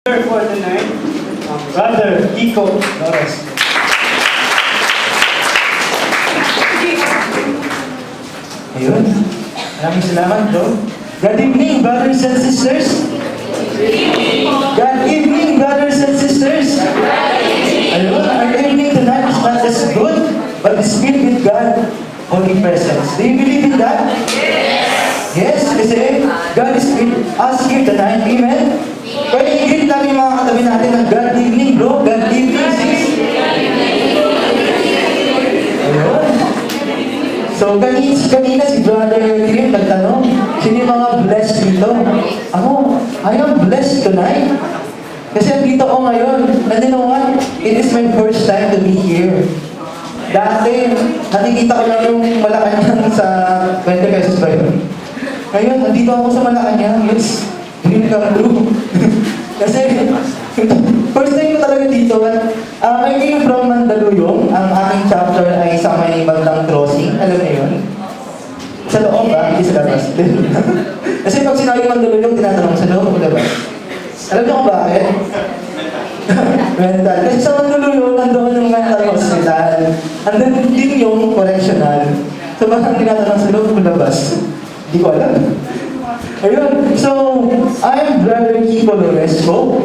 For tonight, Brother Kiko Flores. Ayun. Maraming salamat, bro. Good evening, brothers and sisters. Good evening, brothers and sisters. Ayun, our evening tonight is not just good, but it's filled with God Holy Presence. Do you believe in that? Yes, kasi God is with us here tonight. Amen? Pwede i-greet namin yung mga katabi natin ng God evening, bro. God evening, sis. Ayun. So, kanina si Brother Green nagtanong, sino yung mga blessed dito? Ako, I am blessed tonight. Kasi dito ako ngayon. And you know what? It is my first time to be here. Dati, nakikita ko lang yung Malacanang sa 20 pesos ba yun? Ngayon, nandito ako sa Malacanang. Yes, dream come true. Kasi, first time ko talaga dito. I came from Mandaluyong. Ang aking chapter ay sa may bandang crossing. Alam mo yun? Sa loob ba? Hindi sa labas. Kasi pag sinabi Mandaluyong, tinatanong sa loob o labas. Alam niyo kung bakit? Mental. Kasi sa Mandaluyong, nandoon yung mental hospital. Andun din yung correctional. So bakit tinatanong sa loob o labas? Hindi ko alam. Ayun. So, I am Brother Kiko Loresco.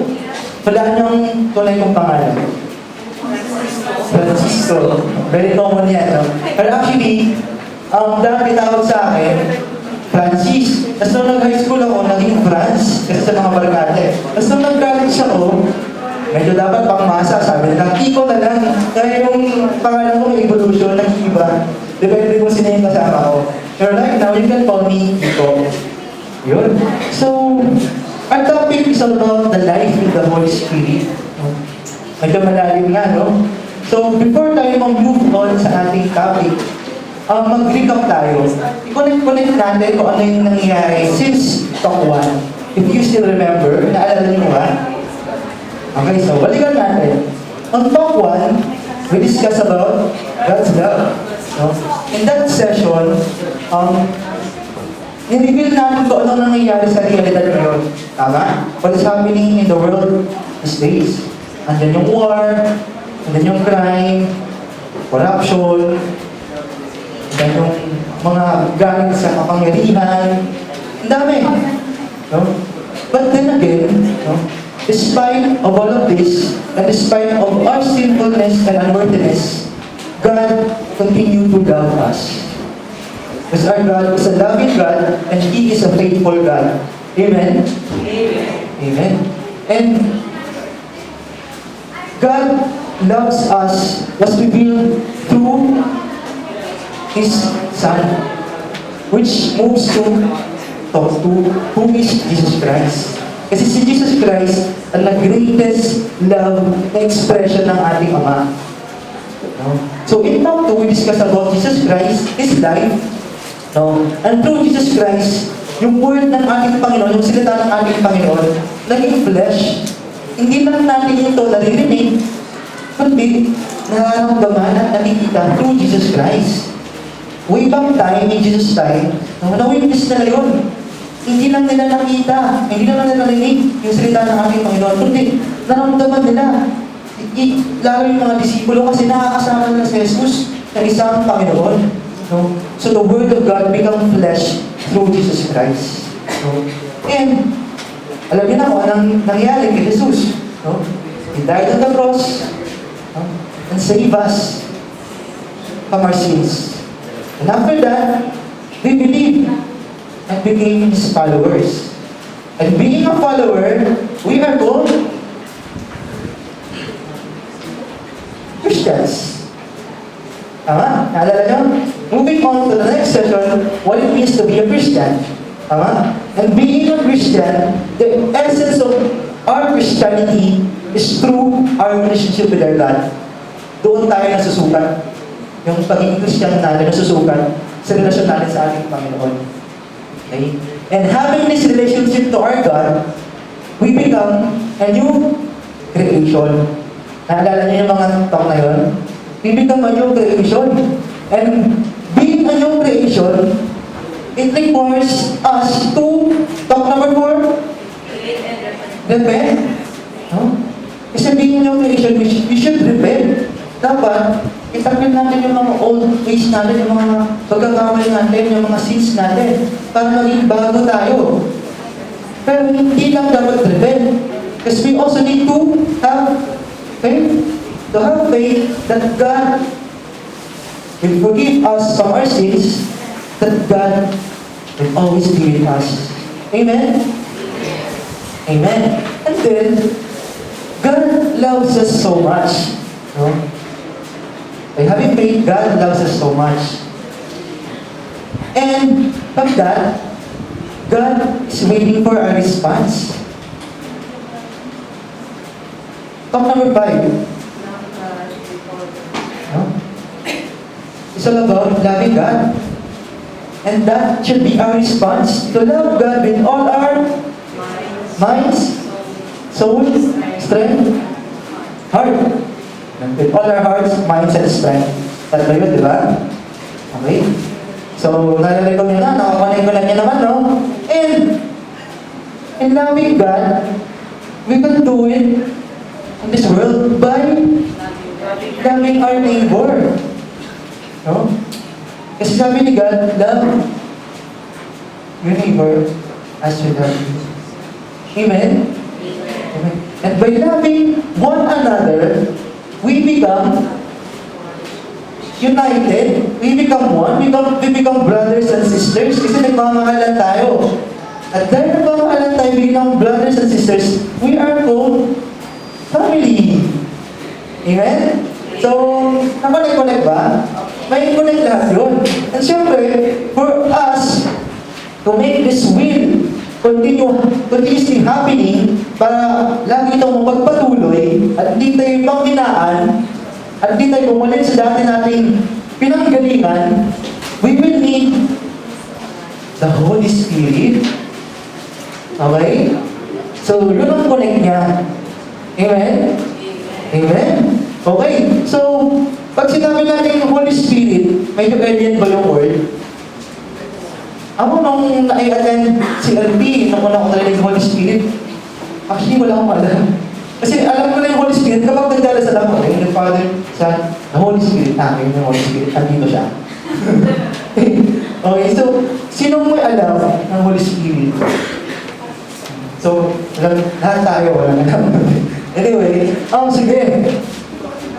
Wala niyang tunay kong pangalan. Francisco. Very common yan, no? But actually, dati tawag sa akin, Francis. Tapos nung nag-high school ako, naging Franz. Kasi sa mga barkate. Tapos nung nag-college ako, medyo dapat pangmasa. Sabi nila, Kiko na lang. Kaya yung pangalan ko, evolution, nag-iba. Depende kung sino yung kasama ko. Pero right now, you can call me Kiko. Yun. So, our topic is all about the life with the Holy Spirit. Medyo malalim nga, no? So, before tayo mag-move on sa ating topic, mag-recap tayo. I-connect natin kung ano yung nangyayari since talk 1. If you still remember, naalala niyo ba? Okay, so, balikan natin. On talk 1, we discuss about God's love. No? In that session, i-reveal natin kung anong nangyayari sa realidad ngayon. Tama? What is happening in the world these days? Andyan yung war, andyan yung crime, corruption, andyan yung mga galing sa kapangyarihan. Ang dami. No? But then again, no? Despite of all of this, and despite of our sinfulness and unworthiness, God continued to love us. Because our God is a loving God and He is a faithful God. Amen? Amen. Amen. And God loves us was revealed through His Son, which moves to talk to who is Jesus Christ. Kasi si Jesus Christ ang greatest love na expression ng ating Ama. No? So in talk 2, we discuss about Jesus Christ, His life, no? And through Jesus Christ, yung word ng ating Panginoon, yung salita ng ating Panginoon, naging flesh. Hindi lang natin ito naririnig, kundi nararamdaman at nakikita through Jesus Christ. Way back time, in Jesus' time, na-witness nila yun. Hindi lang nila nakita, hindi lang nila narinig yung salita ng ating Panginoon, kundi nararamdaman nila. Lalo yung mga disipulo kasi nakakasama nila si Jesus na isang Panginoon. No? So the Word of God become flesh through Jesus Christ. No? And, alam niyo na kung anong nangyari kay Jesus. No? He died on the cross, no? And saved us from our sins. And after that, we believe and became His followers. And being a follower, we are called Christians. Tama? Naalala nyo? Moving on to the next session, what it means to be a Christian. Tama? And being a Christian, the essence of our Christianity is through our relationship with our God. Doon tayo nasusukat. Yung pagiging Christian natin nasusukat sa relasyon natin sa ating Panginoon. Okay? And having this relationship to our God, we become a new creation. Naalala niyo yung mga talk na yun? We become a new creation. And being a new creation, it requires us to, talk number 4, repent No? Kasi being new creation, we should repent. Dapat, itapin natin yung mga old ways natin, yung mga pagkakamali natin, yung mga sins natin, para maging bago tayo. Pero hindi lang dapat repent. Because we also need to have faith. To have faith that God will forgive us from our sins, that God will always be with us. Amen? Amen. And then, God loves us so much. No? By having faith, God loves us so much. And of that, God is waiting for our response. Talk number 5. No? It's all about loving God. And that should be our response, to love God with all our minds, soul, strength, heart. With all our hearts, minds, and strength. Tatlo yun, di ba? Okay? So, nalala ko nyo na, nakakonect ko lang nyo naman, no? And, in loving God, we can do it in this world by loving our neighbor. No? Kasi sabi ni God, love your neighbor as you love you. Amen? Amen. And by loving one another, we become united, we become one, we become brothers and sisters kasi nagmamahalan tayo. At dahil nagmamahalan tayo bilang brothers and sisters, we are called family. Amen? So, nakonect ba? May connect lahat yun. And syempre, for us to make this will continuously happening para lagi itong magpatuloy at hindi tayo panghinaan at hindi tayo bumalik sa dati nating pinanggalingan, we will need the Holy Spirit. Okay? So, yun ang connect niya. Amen? Amen? Okay. So, pag sinabi natin yung Holy Spirit, medyo alien ba yung word? Ako nung na-attend si LP, nung una ko narinig yung Holy Spirit, actually wala akong alam. Kasi alam ko na yung Holy Spirit, kapag nagdalasal ako, yung Father, Son, the Holy Spirit, yun yung Holy Spirit, andito siya. Okay, so, sino mo alam ng Holy Spirit? So, lahat tayo, walang alam. Anyway, sige.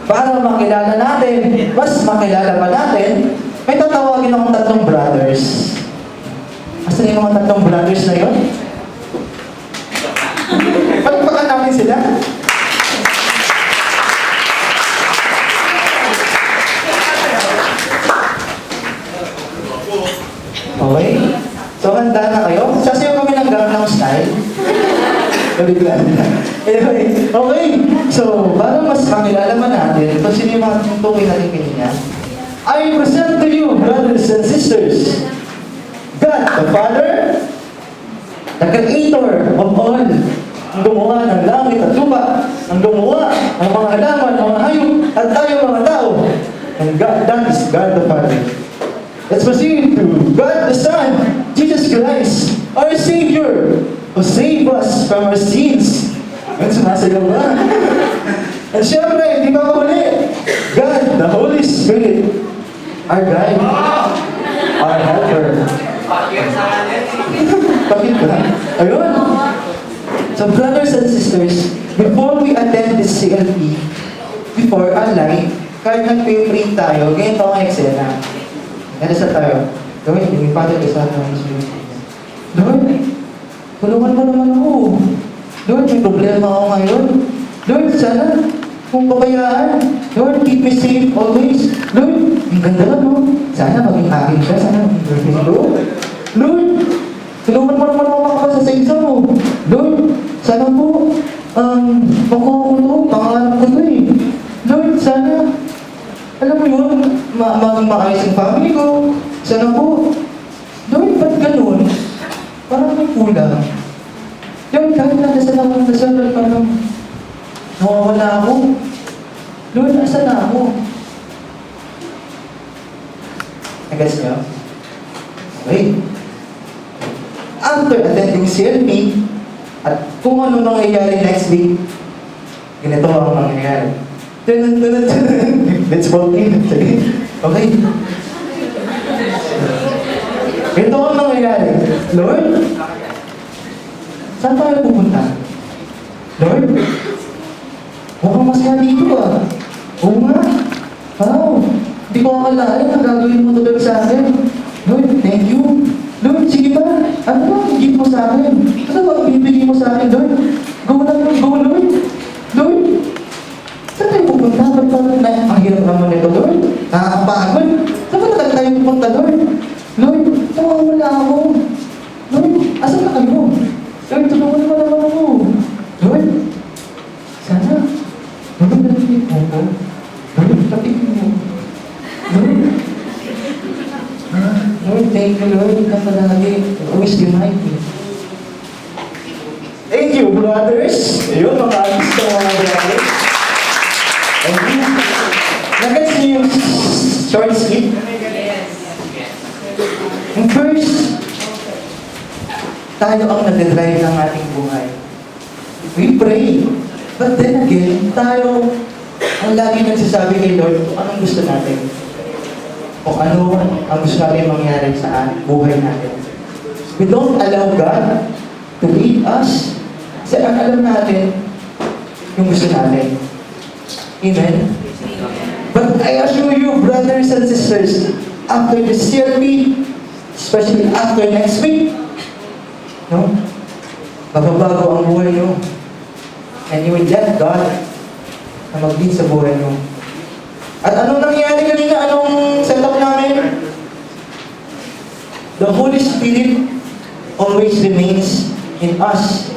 Para makilala natin, mas makilala pa natin, may tatawagin akong 3 brothers. Asan yung mga 3 brothers na yun? Palagpakan namin sila. Okay? So, handa na kayo? Sasayaw kami ng Gangnam Style. Anyway, okay. So, para mas makilala man natin, kung sino yung mga tutukoy natin kanina, I present to you, brothers and sisters, God the Father, the Creator of all, ang gumawa ng langit at lupa, ang gumawa ng mga halaman, mga hayop, at tayo mga tao. And God, that is God the Father. Let's proceed to God the Son, Jesus Christ, our Savior, who save us from our sins. At sumasayaw ba? At syempre, hindi pa huli, God, the Holy Spirit, our guide, our helper. Bakit ba? Ayun. So brothers and sisters, before we attend this CLP, before our life, kahit nag-pray tayo, ganito ang eksena. Nandasa tayo. Lord, yung Father, isa ng Holy Spirit. Lord, tulungan mo naman ako. Lord, may problema ako ngayon. Lord, sana, kung pabayaan. Lord, keep me safe always. Lord, ang ganda lang, no? Sana maging akin siya. Sana maging girlfriend ko. Lord, tulungan mo naman ako makapasa sa exam mo. Lord, sana po, makuha ko to, pangarap ko to eh. Lord, sana, alam mo yun, maging maayos ang family ko. Sana po. Lord, ba't ganun? Parang may kulang. Lord, kahit nadasal ako ng dasal, parang nawawala ako. Lord, asa na ako? Nag-gets niyo? Okay. After attending CLP, at kung ano nangyayari next week, ganito ang mangyayari. Let's walk in. Okay? Ganito ang mangyayari. Lord, saan tayo pupunta? Lord, mukhang masaya dito ah. Oo nga. Wow. Hindi ko akalain na gagawin mo ito sa akin. Lord, thank you. Lord, sige ba? Ano ba? Bigay mo sa akin. Ano ba? Bibigay mo sa akin, Lord? Go na, go, Lord. Lord, saan tayo pupunta? Ba't parang ang hirap naman ito, Lord? Nakakapagod. Saan ba tayo pupunta, Lord? Lord, wala ako. Lord, asan na kayo? Lord, tulungan mo naman ako. Lord, sana. Lord, narinig mo ko. Lord, patigin mo. Lord, Lord, thank you, Lord. Kapalagi. Always remind me. Thank you, brothers. Ayun, mga artista, mga brothers. Thank you. Nag-gets niyo yung short skit? And first, tayo ang nag-drive ng ating buhay. We pray. But then again, tayo ang lagi nagsasabi kay Lord kung anong gusto natin. Kung ano ang gusto natin mangyari sa buhay natin. We don't allow God to lead us kasi ang alam natin yung gusto natin. Amen? But I assure you, brothers and sisters, after this CLP, especially after next week, no? Magbabago ang buhay nyo. And you will let God na mag-lead sa buhay nyo. At anong nangyari kanina? Anong setup namin? The Holy Spirit always remains in us.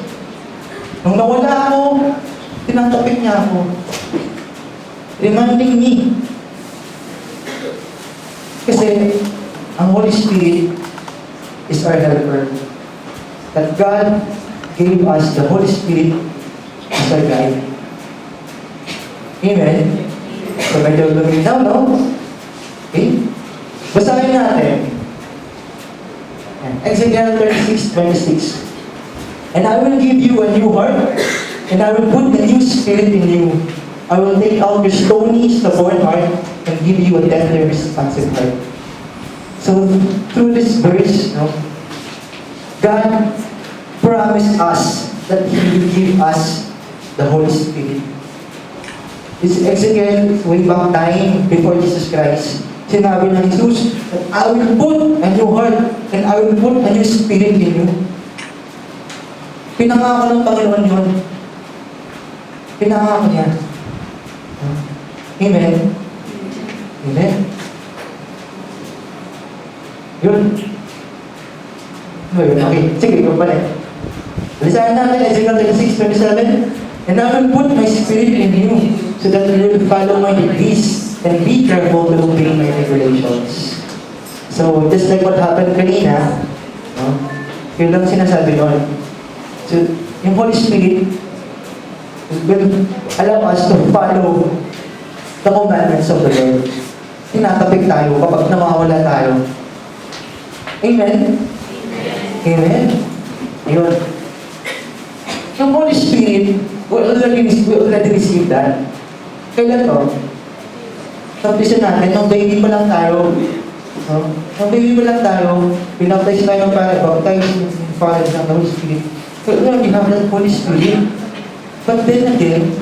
Nung nawala ako, tinatapik niya ako. Reminding me. Kasi ang Holy Spirit is our helper. That God gave us the Holy Spirit as our guide. Amen? So medyo luminaw, no? Okay? Basahin natin. Ezekiel 36:26. And I will give you a new heart, and I will put a new spirit in you. I will take out your stony, stubborn heart, and give you a tender, responsive heart. So, through this verse, no, God promised us that He will give us the Holy Spirit. This is Ezekiel way back time before Jesus Christ. Sinabi ng Jesus that I will put a new heart and I will put a new spirit in you. Pinangako ng Panginoon yun. Pinangako niya. Amen? Amen? Yun. Okay, sige, ikaw pa rin. Lisahan natin, Ezekiel 36:27. And I will put my spirit in you, so that you will follow my decrees and be careful to obey my regulations. So, just like what happened kanina, no? Yun lang sinasabi nun. So, yung Holy Spirit will allow us to follow the commandments of the Lord. Tinatapik tayo kapag nawawala tayo. Amen? Amen? Ayun. Yung Holy Spirit, we already received that. Kailan to? Baptisan natin, nung baby pa lang tayo. No? Nung baby pa lang tayo, pinaptize tayo ng baptize ng Father ng Holy Spirit. So, we have that Holy Spirit. But then again,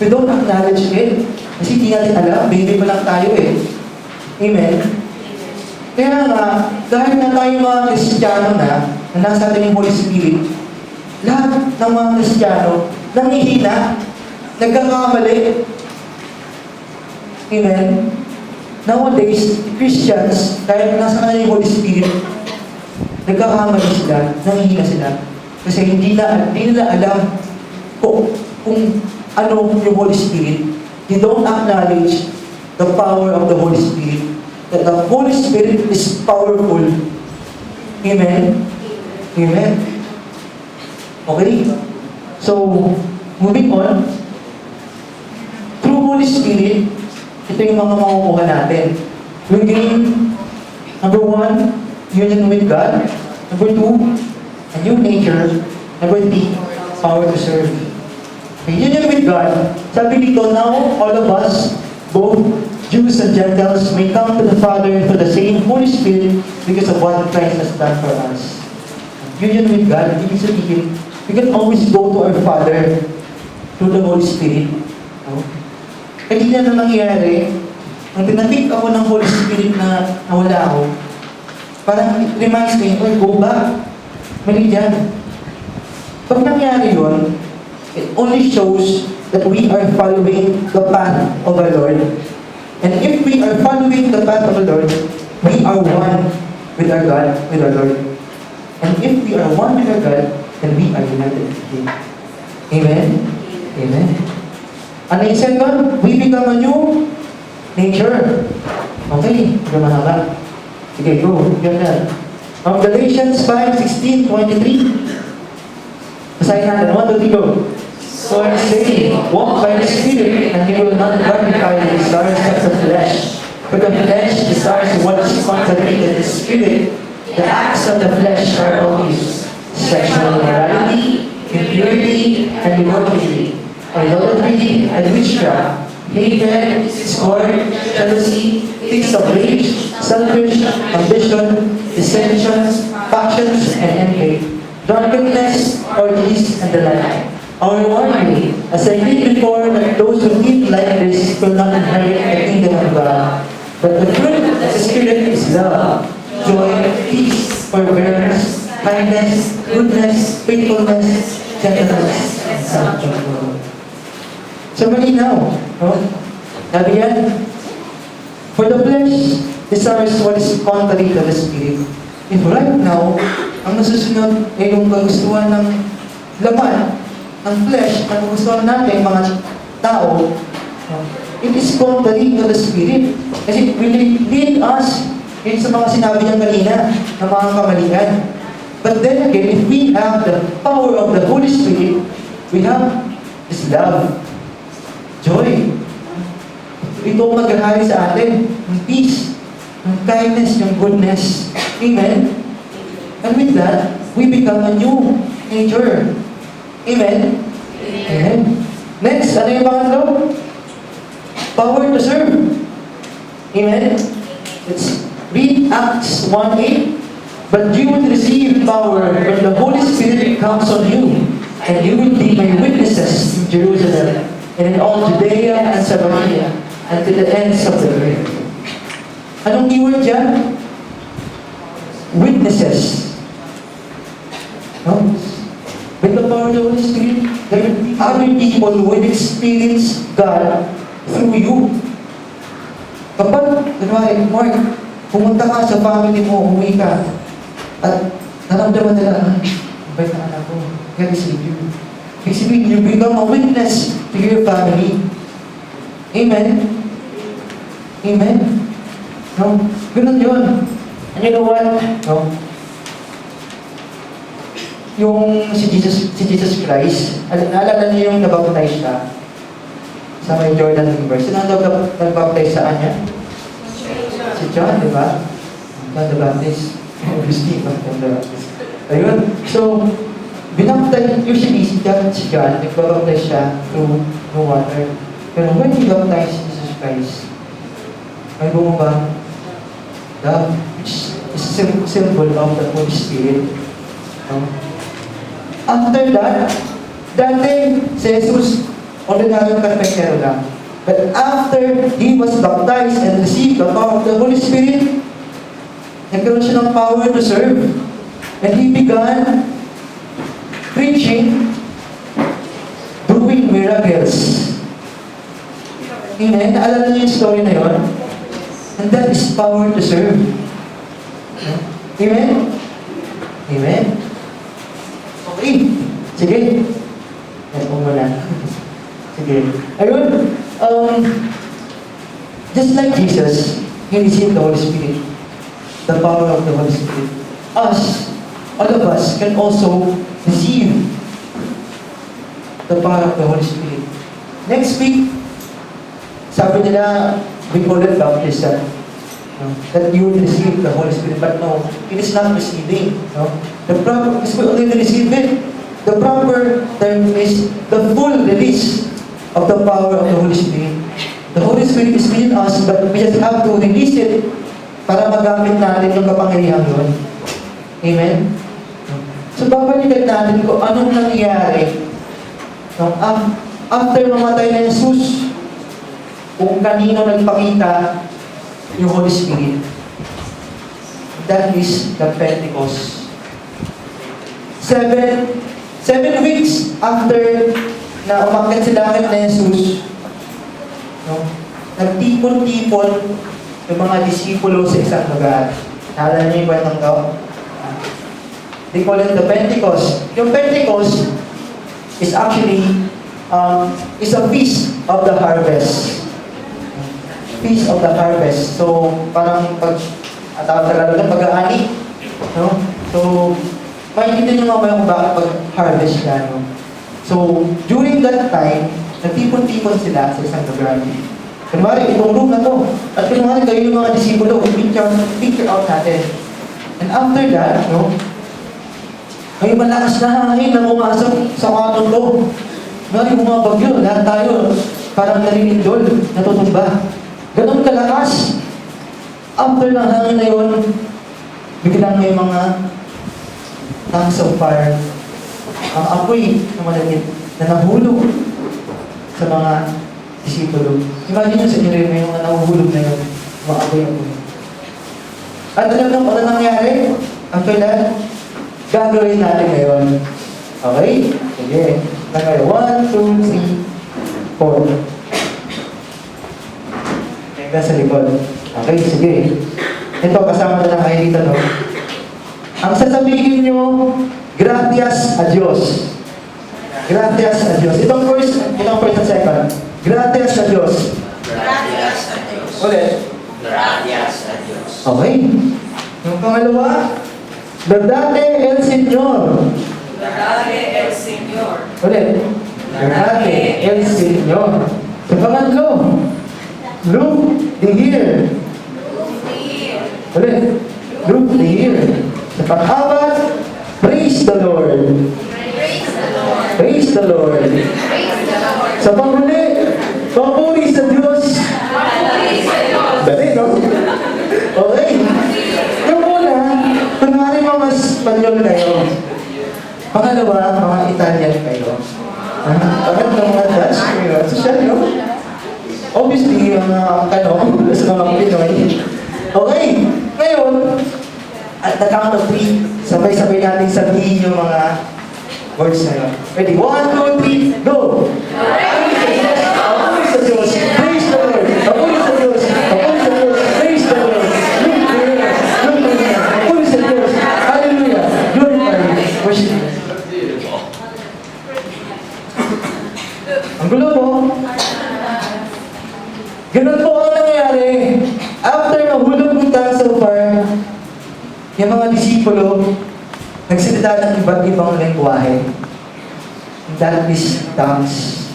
we don't acknowledge it. Kasi hindi natin alam, baby pa lang tayo eh. Amen? Kaya nga, dahil na tayo mga Kristiyano na nasa atin yung Holy Spirit, lahat ng mga Kristiyano, nangihina, nagkakamali. Amen? Nowadays, Christians, dahil nasa kanila yung Holy Spirit, nagkakamali sila, nangihina sila. Kasi hindi nila alam kung ano yung Holy Spirit. They don't acknowledge the power of the Holy Spirit. That the Holy Spirit is powerful. Amen? Amen? Okay? So, moving on. Through Holy Spirit, ito yung mga makukuha natin. We gain, number 1, union with God. Number 2, a new nature. Number 3, power to serve. Okay, union with God, sabi dito, now all of us, both Jews and Gentiles, may come to the Father through the same Holy Spirit because of what Christ has done for us. Union with God, ibig sabihin, we can always go to our Father through the Holy Spirit. No? Kanina na nangyari, nung tinapik ako ng Holy Spirit na nawala ako, parang it reminds me, oh, go back. Mali dyan. Pag nangyari yun, it only shows that we are following the path of our Lord. And if we are following the path of the Lord, we are one with our God, with our Lord. And if we are one with our God, then we are united with Him. Amen? Amen. And yung second, we become a new nature. Okay, medyo mahaba. Sige, go. Ganda. Galatians 5:16-23. Basahin natin. 1, 2, 3, go. So I say, walk by the Spirit, and you will not gratify the desires of the flesh. For the flesh desires what is contrary to the Spirit. The acts of the flesh are obvious: sexual immorality, impurity, and immorality, idolatry, and witchcraft, hatred, discord, jealousy, fits of rage, selfish ambition, dissensions, factions, and envy, drunkenness, orgies, and the like. Our warning, as I did before, that those who live like this will not inherit the kingdom of God. But the fruit of the Spirit is love, joy, peace, forbearance, kindness, goodness, faithfulness, gentleness, and self-control. So malinaw, no? Sabi yan, for the flesh desires what is contrary to the Spirit. If right now, ang nasusunod ay yung kagustuhan ng laman, ng flesh, na kagustuhan natin, mga tao, it is contrary to the Spirit. Kasi it will lead us in sa mga sinabi niya kanina, na mga kamalian. But then again, if we have the power of the Holy Spirit, we have this love, joy. Ito maghahari sa atin, yung peace, yung kindness, yung goodness. Amen? And with that, we become a new nature. Amen? Amen. Next, ano yung pangatlo? Power to serve. Amen? Let's read Acts 1:8. But you will receive power when the Holy Spirit comes on you, and you will be my witnesses in Jerusalem, and in all Judea and Samaria, and to the ends of the earth. Anong keyword dyan? Witnesses. No? With the power of the Holy Spirit, there will be other people who will experience God through you. Kapag, kunwari, Mark, pumunta ka sa family mo, umuwi ka, at naramdaman nila, bait na anak ko, God is with you. Basically, you become a witness to your family. Amen? Amen? No? Ganun yun. And you know what? No? Yung si Jesus Christ, naalala niyo yung nabaptize siya sa may Jordan River. Sino ang nagbaptize sa kanya? Si John, di ba? John the Baptist. Obviously, John the Baptist. Ayun. So, binaptize, usually si John, nagbaptize siya through water. Pero when he baptized Jesus Christ, may bumaba, love, which is a symbol of the Holy Spirit. After that, dati si Jesus, ordinaryong karpentero lang. But after he was baptized and received the power of the Holy Spirit, nagkaroon siya ng power to serve. And he began preaching, doing miracles. Amen? Naalala niyo yung story na yun? And that is power to serve. Amen? Amen? Okay. Sige. Ayan po muna. Sige. Ayun. Just like Jesus, He received the Holy Spirit. The power of the Holy Spirit. Us, all of us, can also receive the power of the Holy Spirit. Next week, sabi nila, we call it baptism. That you will receive the Holy Spirit. But no, it is not receiving. No? The proper, because we already receive it. The proper term is the full release of the power of the Holy Spirit. The Holy Spirit is within us, but we just have to release it para magamit natin yung kapangyarihan yun. Amen? So, babalikan natin kung anong nangyari after mamatay na Jesus, kung kanino nagpakita yung Holy Spirit. That is the Pentecost. 7 weeks after na umakyat sa langit na Jesus, nagtipon-tipon yung mga disipulo sa isang lugar. Naalala niyo yung kwentong to? They call it the Pentecost. Yung Pentecost is actually is a feast of the harvest. Feast of the harvest. So, parang Tagalog ng pag-aani. No? So, maintindihan nyo nga ba kung bakit pag-harvest siya, no? So, during that time, nagtipon-tipon sila sa isang lugar. Kunwari, itong room na to. At kunwari, kayo yung mga disipulo, picture out natin. And after that, no? May malakas na hangin na pumasok sa kwarto to. Kunwari, mga bagyo, lahat tayo, parang narinindol, natutumba. Ganon kalakas. After ng hangin na yun, biglang may mga tongues of fire. Ang apoy na malagit na nahulog sa mga disipulo. Imagine nyo sa inyo rin, may mga nahuhulog na yun, mga apoy-apoy. At alam nyo kung ano nangyari? After that, gagawin natin ngayon. Okay? Sige. Tagay. 1, 2, 3, 4. Tingnan sa likod. Okay, sige. Ito, kasama na lang kayo dito, no? Ang sasabihin nyo, gracias a Dios. Gracias a Dios. Itong first and second. Gracias a Dios. Gracias a Dios. Ulit. Gracias a Dios. Okay. Yung pangalawa, verdade el Señor. Verdade el Señor. Ulit. Verdade el Señor. Sa pangatlo, look the year. Ulit. Look the year. Sa pang-apat, praise the Lord. Praise the Lord. Praise the Lord. Praise the Lord. Sa panghuli, papuri sa Diyos. Praise the Lord. Dali, no? Okay. Yung una, kunwari mga Espanyol kayo. Pangalawa, mga Italian kayo. Pangatlo, mga Dutch kayo. Social, no? Obviously, yung tanong sa mga Pinoy. Okay. Ngayon, at the count of 3, sabay-sabay natin sabihin yung mga words na yun. Ready? 1, 2, 3, go! Papuri sa Diyos! Praise the Lord! Papuri sa Diyos! Papuri sa Diyos! Praise the Lord! Look there! Look there! Papuri sa Diyos! Hallelujah! Glorify! Worship! Ang gulo po. Ganun po ang nangyari. After mahulog ng tongues of fire, yung mga disipulo, nagsalita ng iba't ibang lengguwahe. That is tongues.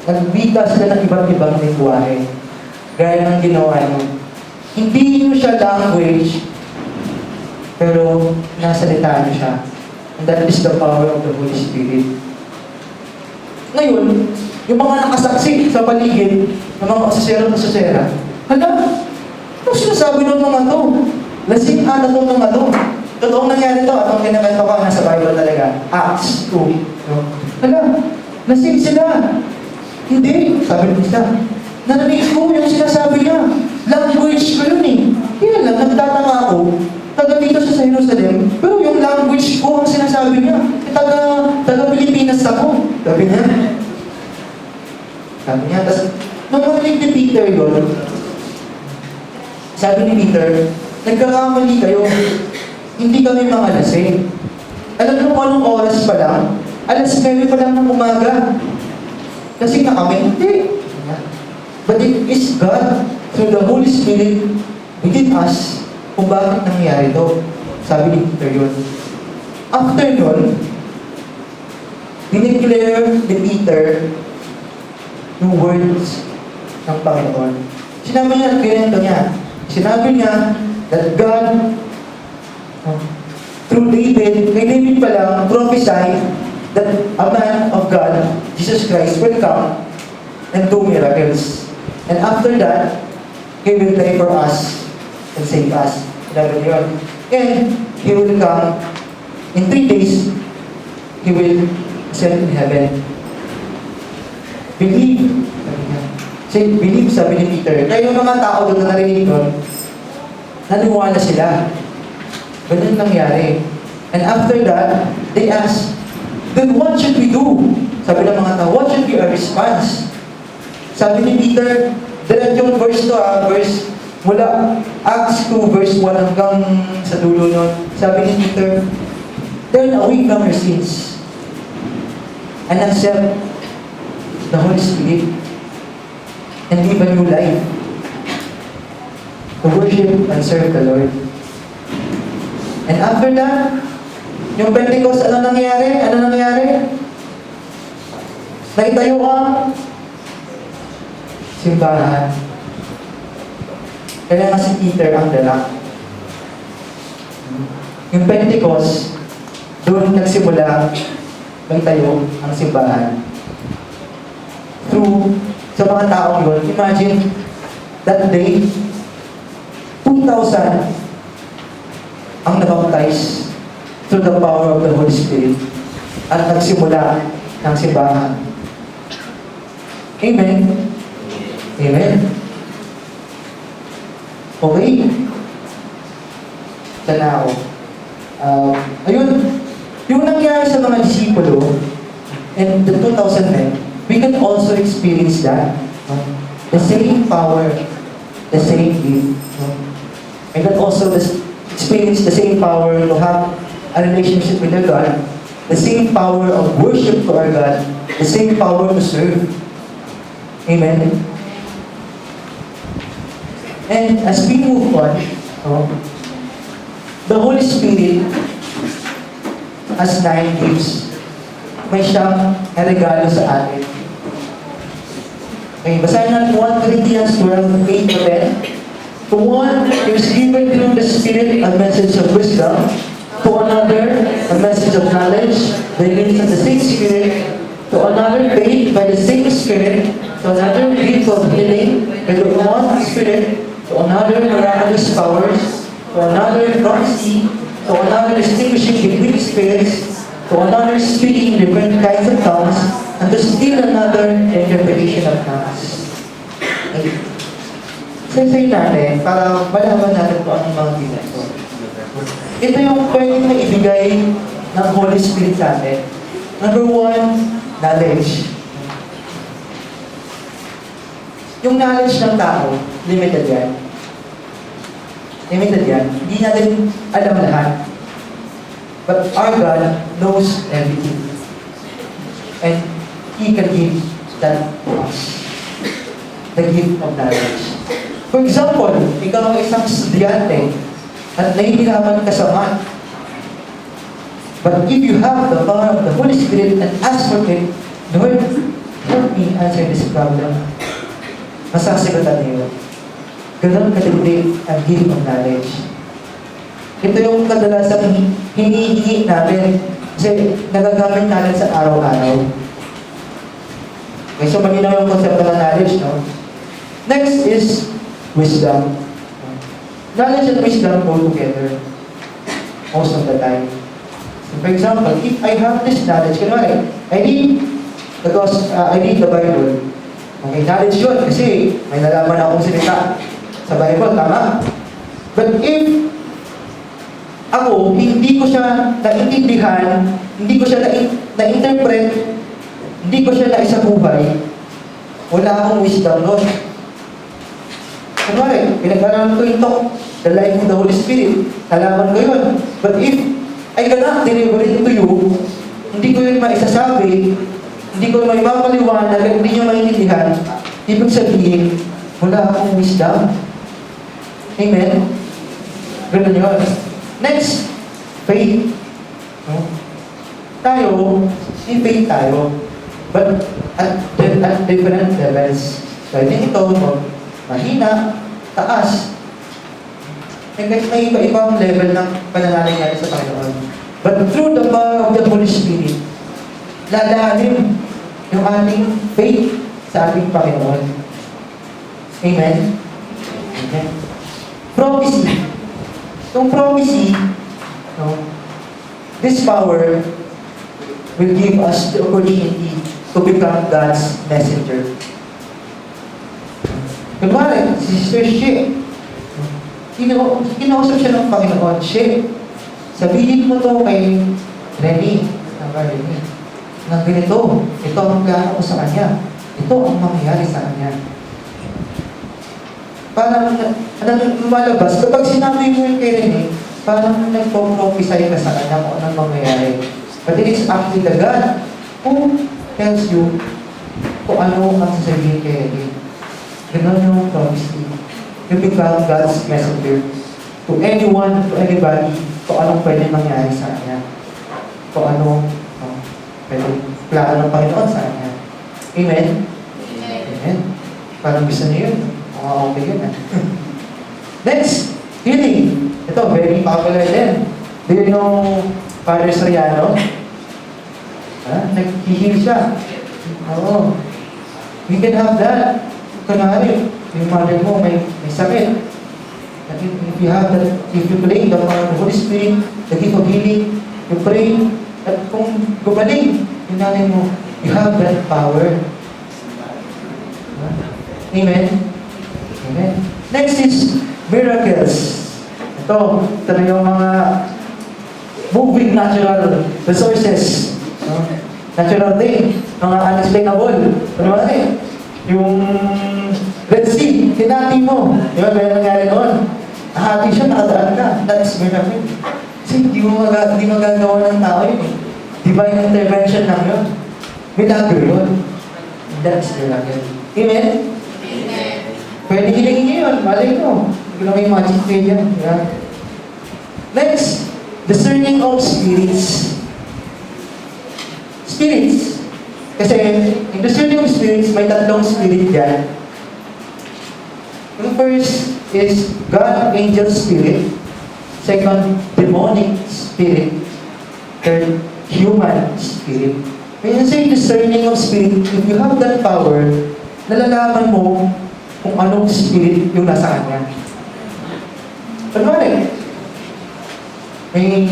Nagbita sila ng iba't ibang lengguwahe. Gaya ng ginawa nyo. Hindi nyo siya language, pero nasalita nyo siya. And that is the power of the Holy Spirit. Ngayon, yung mga nakasaksi sa paligid, yung mga kasasera, hala, ano sinasabi ng mga to? Lasing ata itong mga to. Totoong nangyari to, atong kinakanta ko, nasa Bible talaga. Acts 2. No? Hala, lasing sila. Hindi, sabi ng isa. Narinig ko yung sinasabi niya. Language ko yun eh. Kaya lang, nagtataka ako, taga dito sa Jerusalem, pero yung language ko ang sinasabi niya. Taga Pilipinas ako. Sabi niya. Tapos, nung marinig ni Peter yun, sabi ni Peter, nagkakamali kayo. Hindi kami mga lasing. Alam mo kung anong oras pa lang? Alas 9 pa lang ng umaga. Lasing na kami? Hindi. But it is God, through the Holy Spirit, within us, kung bakit nangyari ito. Sabi ni Peter yun. After yun, dineclare ni Peter yung words ng Panginoon. Sinabi niya, ganito niya. Sinabi niya that God, through David, kay David pa lang, prophesied that a man of God, Jesus Christ, will come and do miracles. And after that, He will die for us and save us. Sabi yun. And He will come in 3 days. He will ascend in heaven. Believe. Sabi niya. Say, believe, sabi ni Peter. Kaya yung mga tao doon na narinig doon, naniwala sila. Ganun nangyari. And after that, they asked, then what should we do? Sabi ng mga tao, what should be our response? Sabi ni Peter, dahil yung verse 2, verse mula Acts 2, verse 1 hanggang sa dulo nun, sabi ni Peter, turn away from your sins and accept the Holy Spirit and live a new life to worship and serve the Lord. And after that, yung Pentecost, ano nangyari? Ano nangyari? Naitayo ang simbahan. Kaya nga si Peter ang dala. Yung Pentecost, doon nagsimula magtayo ang simbahan. Through sa mga taong yun, imagine that day, 2,000 ang nabaptize through the power of the Holy Spirit at nagsimula ng simbahan. Amen? Amen? Okay? Sana ako. Ayun, yung nangyari sa mga disipulo and the 2,000 men, we can also experience that. The same power, the same gift. And then also experience the same power to have a relationship with our God, the same power of worship to our God, the same power to serve. Amen? And as we move on, the Holy Spirit has 9 gifts. May siyang regalo sa atin. Okay, basahin natin 1 Corinthians 12, 8 to 10. To one is given through the Spirit a message of wisdom, to another a message of knowledge, by means of the same Spirit, to another faith by the same Spirit, to another gift of healing by the one Spirit, to another miraculous powers, to another prophecy, to another distinguishing between spirits, to another speaking different kinds of tongues, and to still another interpretation of tongues. Okay. Say natin, para malaman natin kung anong mga ginagawa. Ito yung pwedeng na ibigay ng Holy Spirit sa atin. Number 1, knowledge. Yung knowledge ng tao, limited yan. Limited yan. Hindi natin alam lahat. But our God knows everything. And He can give that to us. The gift of knowledge. For example, ikaw ang isang estudyante at nahihirapan ka sa math. But if you have the power of the Holy Spirit and ask for it, Lord, help me answer this problem. Masasagutan niyo. Ganun katindi ang gift of knowledge. Ito yung kadalasang hinihingi natin kasi nagagamit natin sa araw-araw. Okay, so malinaw yung konsepto ng knowledge, no? Next is wisdom. Knowledge and wisdom go together most of the time. So for example, if I have this knowledge, kunwari, I read the Bible. Okay, knowledge yun kasi may nalaman akong salita sa Bible, tama? But if ako, hindi ko siya naintindihan, hindi ko siya na-interpret, hindi ko siya naisabuhay, wala akong wisdom doon. Kunwari, pinag-aralan ko ito, the life of the Holy Spirit, nalaman ko yun. But if I cannot deliver it to you, hindi ko yun maisasabi, hindi ko maipapaliwanag, hindi nyo maintindihan, ibig sabihin, wala akong wisdom. Amen? Ganun yun. Next, faith. No? Tayo, may faith tayo. But at different levels. Pwede ito, mahina, taas. Eh, may iba-ibang level ng pananalig natin sa Panginoon. But through the power of the Holy Spirit, lalalim yung ating faith sa ating Panginoon. Amen? Amen. Prophecy. Itong prophecy, no, this power will give us the opportunity to become God's messenger. Kunwari, si Sister She, kinausap siya ng Panginoon. She, sabihin mo to kay Renny, na ganito, ito ang plano ko sa kanya. Ito ang mangyayari sa kanya. Parang, lumalabas, kapag sinabi mo yung kay Renny, parang nagpo-prophesy ka sa kanya kung anong mangyayari. But it is actually the God who tells you kung ano ang sasabihin kay Renny. Ganon yung prophecy. You become God's messenger to anyone, to anybody, kung anong pwede mangyari sa kanya. Kung ano pwede plano ng Panginoon sa kanya. Amen? Amen. Parang gusto niyo yun. Okay yun. Next, healing. Ito, very popular din. Do you know Father Soriano? Nag-heal siya. Oo. We can have that. Kunwari, yung mother mo may sakit. If you have that, if you pray the Holy Spirit, the gift of healing, you pray, at kung gumaling, yung nanay mo, you have that power. Amen? Amen. Next is miracles. Ito na yung mga moving natural resources. No? Natural thing. Mga unexplainable. Ano ba yung Red Sea, hinati mo. Di ba, may nangyari noon? Nahati siya, nakadaan ka. That's miracle. Kasi hindi magagawa ng tao yun eh. Divine intervention lang yun. Milagro yun. That's miracle. Amen? Amen. Pwede hilingin niyo yun. Malay ko. Hindi ko lang may magic kayo dyan. Yeah. Next, discerning of spirits. Spirits. Kasi, in discerning of spirits, may tatlong spirit dyan. Yung first is God, angel spirit. Second, demonic spirit. Third, human spirit. When you say discerning of spirit, if you have that power, nalalaman mo kung anong spirit yung nasa kanya. Kunwari, may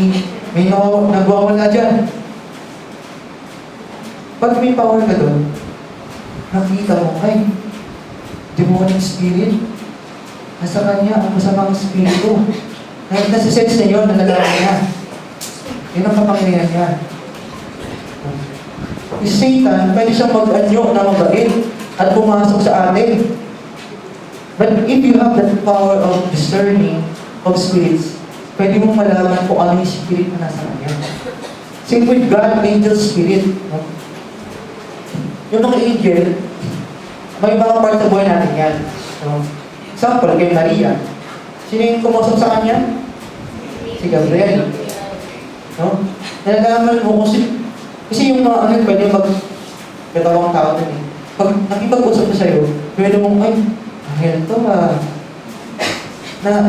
nagwawala dyan. Pag may power ka doon, nakita mo, ay, demonic spirit, nasa kanya ang masamang spirito. Nasa-sense na yun, nalalaman niya. Yun ang kapangyarihan niya. Si Satan, pwede siyang mag-anyo na mabait at pumasok sa atin. But if you have that power of discerning of spirits, pwede mong malaman kung ano yung spirit na nasa kanya. Same with God, angel spirit. No? Yung mga angel, may mga part sa buhay natin yan. No? Example, kay Maria. Sino yung kumusap sa kanya? Si Gabriel. No? Nalalaman mo kasi yung mga ano, pwede magkatawang tao din eh. Pag nakipag-usap na sa'yo, pwede mong, ay, to na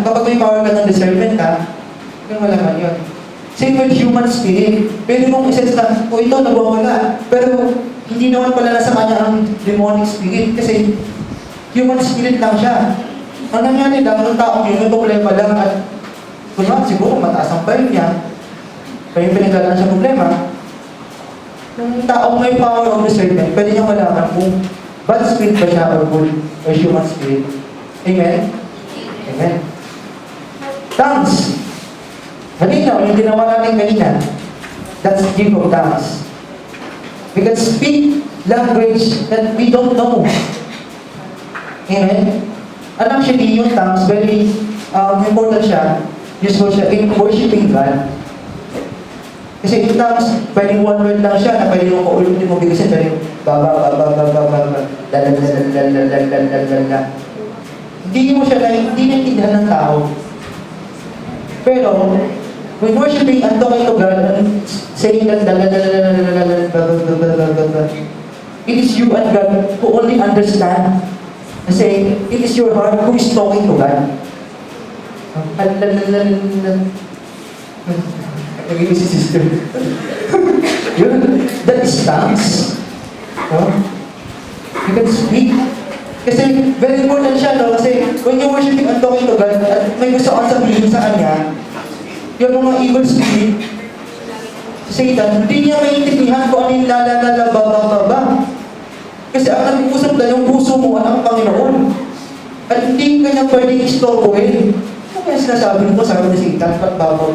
kapag may power ka ng discernment ka, kaya malaman yun. Same with human spirit. Pwede mong isense na, ito, nagwawala. Pero, hindi naman pala nasa kanya ang demonic spirit kasi human spirit lang siya. Ang nangyari lang, ang taong yun, may problema lang at kunwari, siguro mataas ang pain niya, kaya yung pinagdalaan sa problema, yung taong may power of discernment, pwede niyang malaman kung bad spirit ba siya or good or human spirit. Amen? Amen. Tongues. Malinaw, yung ginawa natin kanina, that's the gift of tongues. We can speak language that we don't know. Amen? And actually, yung tongues, very important siya, useful siya in worshiping God. Kasi yung tongues, pwedeng one word lang siya, na pwede mo paulitin mo bigasin, pwede hindi mo siya hindi naintindihan ng tao. Pero, when worshiping and talking to God and saying that it is you and God who only understand. Kasi it is your heart who is talking to God. Nagiging si sister. Yun, that is tongues. No? You can speak. Kasi very important siya, no? Kasi when you're worshiping and talking to God, at may gusto kang sabihin sa Kanya, yung mga evil spirit, si Satan, hindi niya maintindihan kung ano yung lalalala, Kasi ang nag-uusap na yung puso mo at ang Panginoon. At hindi ka niya pwedeng istorbohin. Ano kaya sinasabi nito? Sabi ni Satan, ba't babal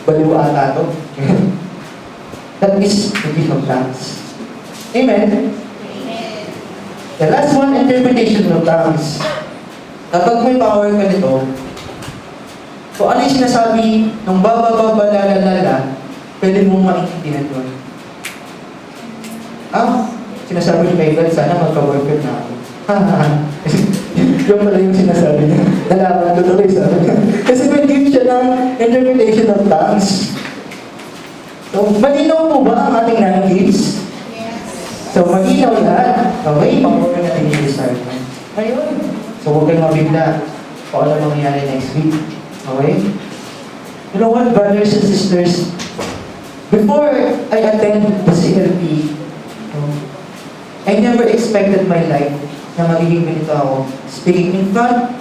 baliw ata to. That is the gift of tongues. Amen? The last one, interpretation of tongues. Kapag may power ka nito, kung ano yung sinasabi ng lalalala, pwede mong maintindihan doon. Sinasabi ni Kailan, sana magka-boyfriend na ako. Yung pala yung sinasabi niya. Nalaman ko tuloy sabi niya. Kasi may gift siya ng interpretation of tongues. So, malinaw po ba ang ating 9 gifts? So, malinaw lahat. Okay, pag-order natin yung start. Ngayon. So, huwag kayong mabigla kung ano mangyayari next week. Okay? You know what, brothers and sisters? Before I attend the CLP, I never expected my life na magiging ganito ako. Speaking in front,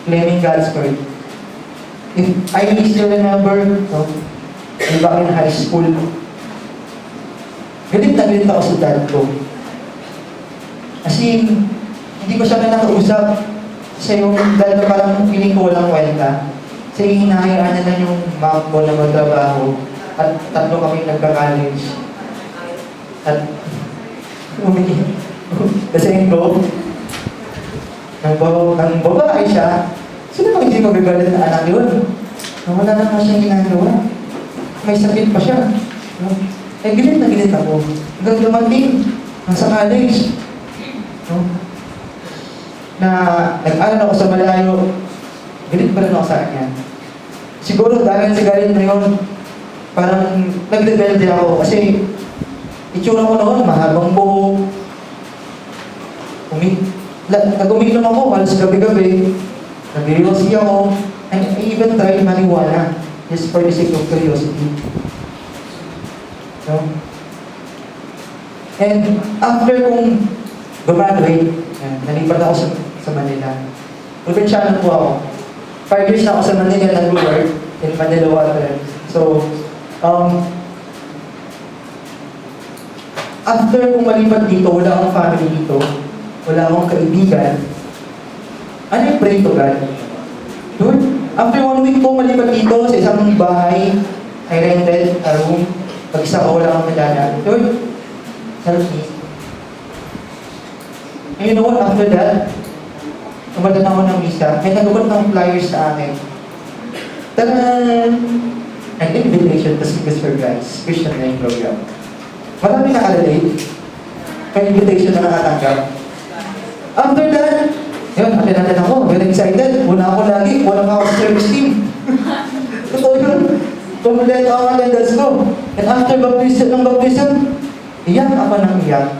claiming God's word. If I still remember, back in high school, galit na galit ako sa dad ko. Kasi hindi ko siya nakausap. Kasi yung dad ko parang feeling ko walang kwenta. Kasi hinahayaan na lang yung mom ko na magtrabaho. At 3 kami nagka-college. At kasi yung nang babae siya, sino bang hindi magagalit na anak yun? Wala naman siyang ginagawa. May sakit pa siya. Galit na galit ako. Hanggang dumating, nasa college. Na nag-aral ako sa malayo, galit pa rin ako sa kanya. Siguro dahil sa galit na yun, parang nag-rebelde ako kasi itsura ko noon, mahabang buhok. Nag-uminom ako, halos gabi-gabi. Nag-reosy ako. And I even tried marijuana just for the sake of curiosity. So, and after kong graduate, nalipat ako sa Manila. Provinciano po ako. 5 years na ako sa Manila, nag-work in Manila Water. So, after kong malipat dito, wala akong family dito, wala akong kaibigan, ano yung pray to God? Lord, after 1 week po malipat dito sa isang bahay, I rented a room, pag-isa ko wala akong kilala. Lord, help me. And you know what, after that, tumalan ako ng visa, may nagabot ng flyers sa akin. Taran! An invitation to Speakers for Guys, Christian Life Program. Marami nakalagay. May invitation na nakatanggap. After that, yun, natin ako. Very excited. Una ako lagi. Wala ako sa service team. Totoo yun. Kompleto ang attendance ko. And after baptism, iyak ako ng iyak.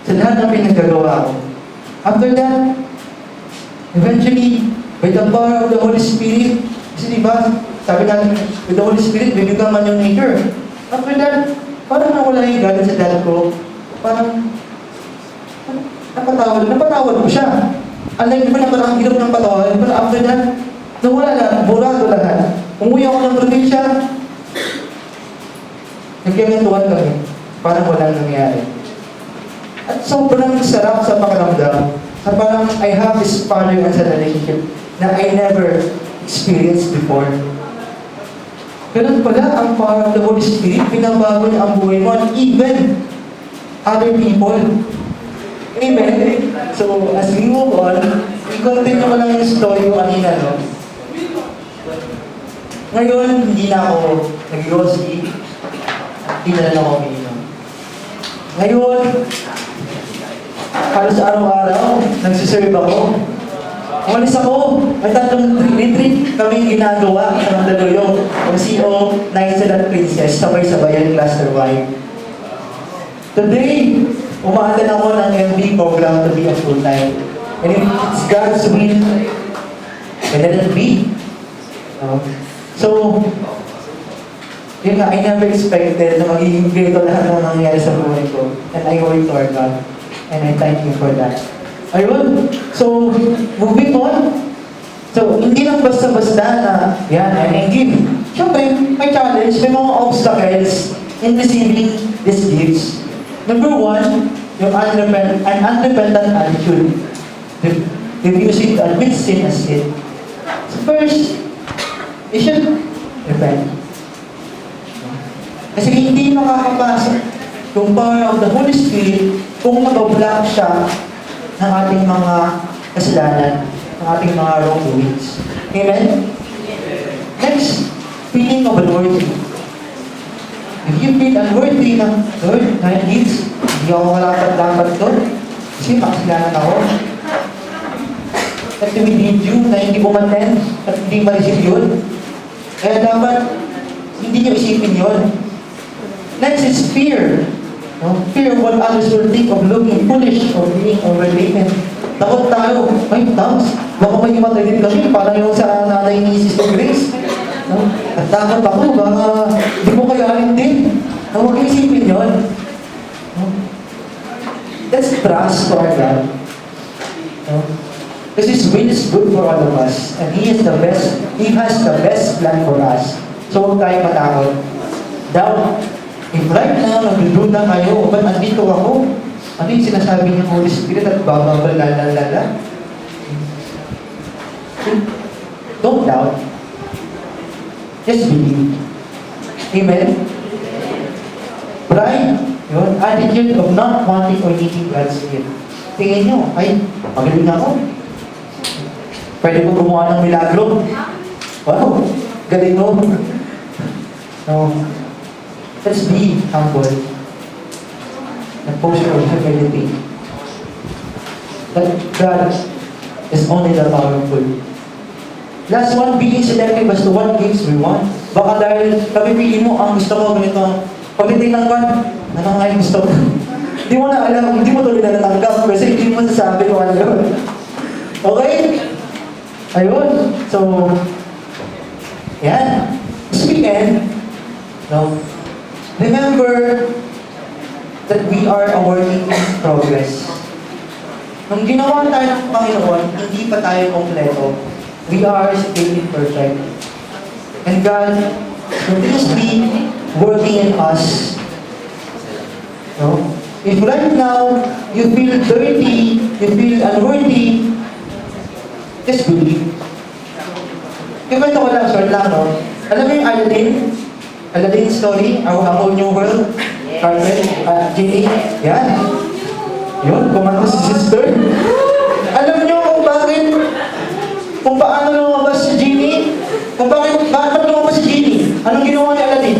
Sa lahat ng pinagagawa ko. After that, eventually, by the power of the Holy Spirit, kasi diba, sabi natin, with the Holy Spirit, bibigyan man yung nature. After that, parang nawala yung galit sa dad ko. Parang, napatawad ko siya. Unlike, di ba na parang hirap ng patawad, pero after that, nawala na, burado lahat. Umuwi ako ng probinsya, nagkagantuhan kami, parang walang nangyari. At sobrang sarap sa pakiramdam, na parang I have this father and son relationship na I never experienced before. Ganun pala ang power of the Holy Spirit, pinabago niya ang buhay mo, and even other people. Amen? So, as we move on, i-continue ko lang yung story ko kanina, no? Ngayon, hindi na ako nag-rosy, hindi na lang ako umiinom. Ngayon, halos araw-araw, nagsiserve ako. Umalis ako, may 3 retreat kaming ginagawa sa Mandaluyong, ang CO, Nigel at Princess, sabay-sabay ang cluster wide. Today, umaatan ako ng MB program to be a full-time. And if it's God's will, and let it be. So, Yun nga, I never expected na magiging ganito lahat ng nangyayari sa buhay ko. And I work toward God. And I thank Him for that. Ayun. So, moving on. So, hindi lang basta-basta na, yan, I give. Siyempre, may challenge, may mga obstacles in receiving these gifts. Number one, yung an unrepentant attitude. Refusing to admit sin as sin. So first, you should repent. Kasi hindi makakapasok yung power of the Holy Spirit kung mag-block siya ng ating mga kasalanan, ng ating mga wrongdoings. Amen? Next, feeling of unworthy. If you feel unworthy na, Lord, needs, hindi ako kalapat-dapat doon. Kasi makasalanan ako. At we need you na hindi umattend at hindi ma-receive yun. Kaya dapat, hindi nyo isipin yun. Next is fear. No? Fear of what others will think of looking foolish or being overtaken. Takot tayo. Ay, thanks. Baka may imatay din kami. Parang yung sa nanay ni Sister Grace. No? At takot ako. Baka di mo kayanin din. No? Huwag isipin yun. No? Let's trust to our God. No? Because His will is good for all of us. And He is the best. He has the best plan for us. So huwag tayo matakot. Doubt. If right now, nagdududa kayo, ba't andito ako? Ano yung sinasabi ng Holy Spirit at bababalalala? Don't doubt. Just believe. Amen? Pride, yun, attitude of not wanting or needing God's will. Tingin nyo, ay, magaling ako. Pwede ko gumawa ng milagro. Wow, galing mo. No. Let's be humble. The posture of humility. That God is only the powerful. Last one, being selective as to what gifts we want. Baka dahil kapipili mo, ang gusto ko ganito. Pagdating ng God, ano nga yung gusto ko? Hindi mo na alam, hindi mo tuloy na natanggap kasi hindi mo sasabi kung ano yun. Okay? Ayun. So, yan. This weekend, no? Remember that we are a work in progress. Nung ginawa tayo ng Panginoon, hindi pa tayo kompleto. We are still imperfect. And God continuously working in us. No? If right now you feel dirty, you feel unworthy, just believe. Kwento ko lang, short lang, no? Alam mo yung Aladdin story, A Whole New World, Carpet, Genie, yan. Yun, kumanta si Sister. Alam nyo kung paano lumabas si Genie? Bakit lumabas si Genie? Anong ginawa ni Aladdin?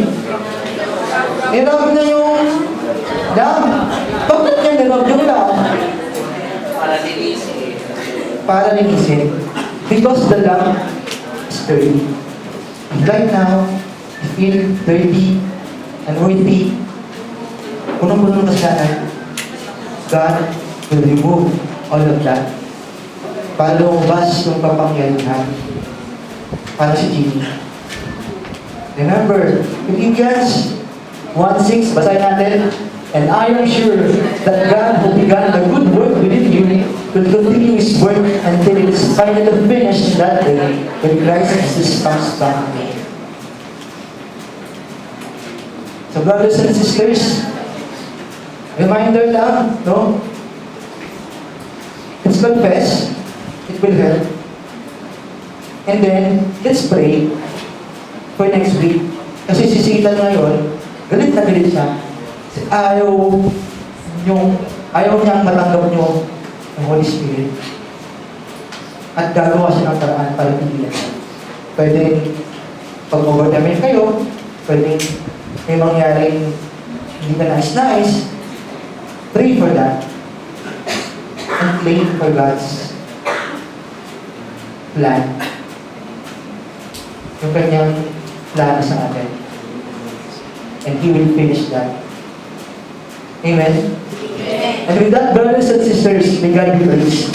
Nirab na yung lamp. Bakit niya nirab yung lamp? Para linisin. Because the lamp is dirty. Right now, you feel dirty, unworthy, punong-punong kasalanan. God will remove all of that para lumabas yung kapangyarihan para si Genie. Remember, Philippians 1:6, basahin natin. And I am sure that God who began the good work within you will continue His work until it is finally finished that day when Christ Jesus comes back again. So brothers and sisters, reminder lang, no? Let's confess. It will help. And then, let's pray for next week. Kasi si Satan ngayon, galit na galit siya. Ayaw niyang matanggap niyo ang Holy Spirit. At gagawa siya ng paraan para pigilan. Pwede pag-overcome kayo, pwede may mangyaring hindi ka nais-nais, pray for that. And claim for God's plan. Yung kanyang plano sa atin. And He will finish that. Amen? And with that, brothers and sisters, may God be praised.